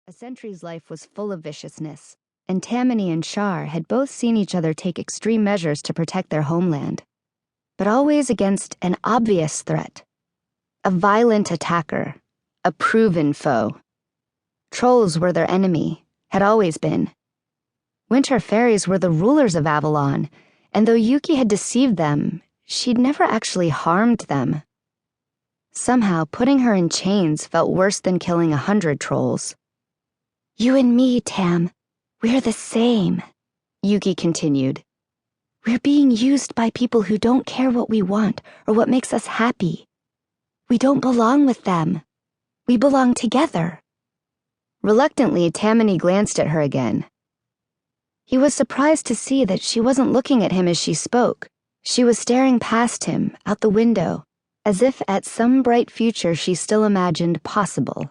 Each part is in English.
A sentry's life was full of viciousness, and Tamani and Shar had both seen each other take extreme measures to protect their homeland, but always against an obvious threat. A violent attacker, a proven foe. Trolls were their enemy, had always been. Winter fairies were the rulers of Avalon, and though Yuki had deceived them, she'd never actually harmed them. Somehow, putting her in chains felt worse than killing 100 trolls. "You and me, Tam, we're the same," Yuki continued. "We're being used by people who don't care what we want or what makes us happy. We don't belong with them. We belong together." Reluctantly, Tamani glanced at her again. He was surprised to see that she wasn't looking at him as she spoke. She was staring past him, out the window, as if at some bright future she still imagined possible.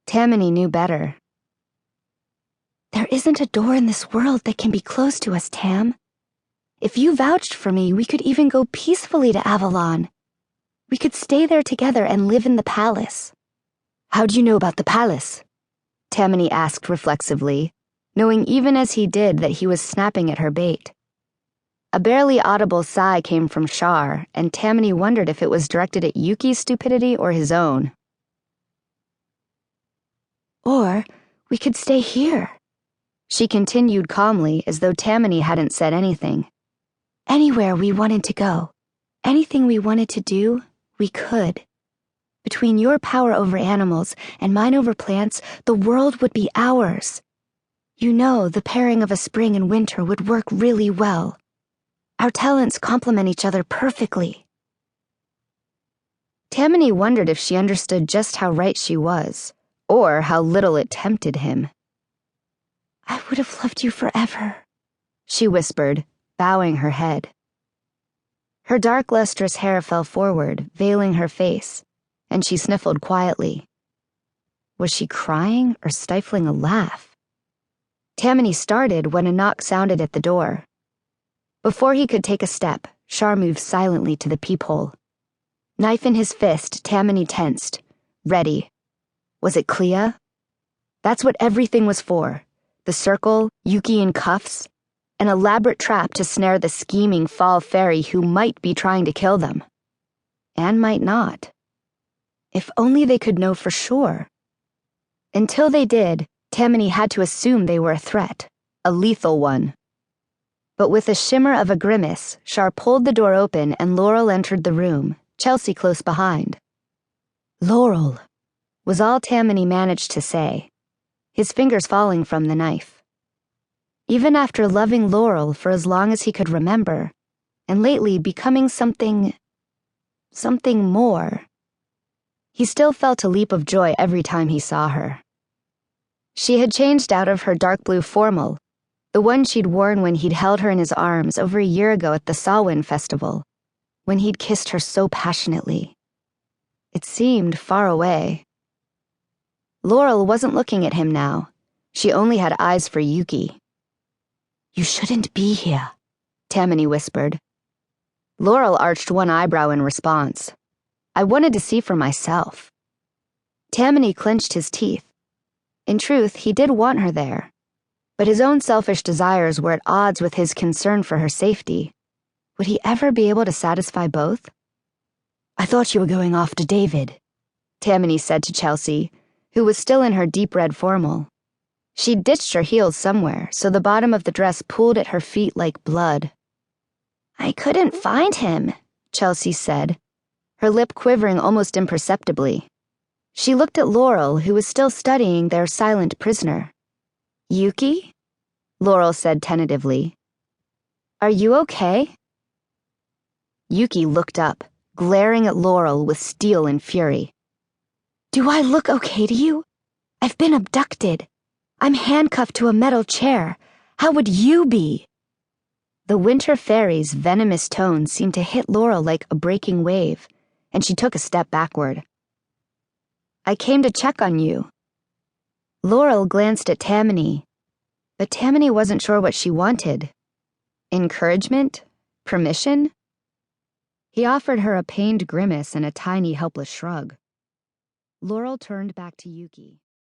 Tamani knew better. "There isn't a door in this world that can be closed to us, Tam. If you vouched for me, we could even go peacefully to Avalon. We could stay there together and live in the palace." "How do you know about the palace?" Tamani asked reflexively, knowing even as he did that he was snapping at her bait. A barely audible sigh came from Shar, and Tamani wondered if it was directed at Yuki's stupidity or his own. "Or we could stay here," she continued calmly, as though Tamani hadn't said anything. "Anywhere we wanted to go, anything we wanted to do, we could. Between your power over animals and mine over plants, the world would be ours. You know, the pairing of a spring and winter would work really well. Our talents complement each other perfectly." Tamani wondered if she understood just how right she was, or how little it tempted him. "I would have loved you forever," she whispered, bowing her head. Her dark, lustrous hair fell forward, veiling her face, and she sniffled quietly. Was she crying or stifling a laugh? Tamani started when a knock sounded at the door. Before he could take a step, Shar moved silently to the peephole. Knife in his fist, Tamani tensed, ready. Was it Clea? That's what everything was for. The circle, Yuki in cuffs, an elaborate trap to snare the scheming fall fairy who might be trying to kill them. And might not. If only they could know for sure. Until they did, Tamani had to assume they were a threat, a lethal one. But with a shimmer of a grimace, Shar pulled the door open and Laurel entered the room, Chelsea close behind. "Laurel," was all Tamani managed to say, his fingers falling from the knife. Even after loving Laurel for as long as he could remember, and lately becoming something more, he still felt a leap of joy every time he saw her. She had changed out of her dark blue formal, the one she'd worn when he'd held her in his arms over a year ago at the Samhain festival, when he'd kissed her so passionately. It seemed far away. Laurel wasn't looking at him now. She only had eyes for Yuki. "You shouldn't be here," Tamani whispered. Laurel arched one eyebrow in response. "I wanted to see for myself." Tamani clenched his teeth. In truth, he did want her there, but his own selfish desires were at odds with his concern for her safety. Would he ever be able to satisfy both? "I thought you were going off to David," Tamani said to Chelsea, who was still in her deep red formal. She'd ditched her heels somewhere, so the bottom of the dress pooled at her feet like blood. "I couldn't find him," Chelsea said, her lip quivering almost imperceptibly. She looked at Laurel, who was still studying their silent prisoner. "Yuki?" Laurel said tentatively. "Are you okay?" Yuki looked up, glaring at Laurel with steel and fury. "Do I look okay to you? I've been abducted. I'm handcuffed to a metal chair. How would you be?" The winter fairy's venomous tone seemed to hit Laurel like a breaking wave, and she took a step backward. "I came to check on you." Laurel glanced at Tamani, but Tamani wasn't sure what she wanted. Encouragement? Permission? He offered her a pained grimace and a tiny helpless shrug. Laurel turned back to Yuki.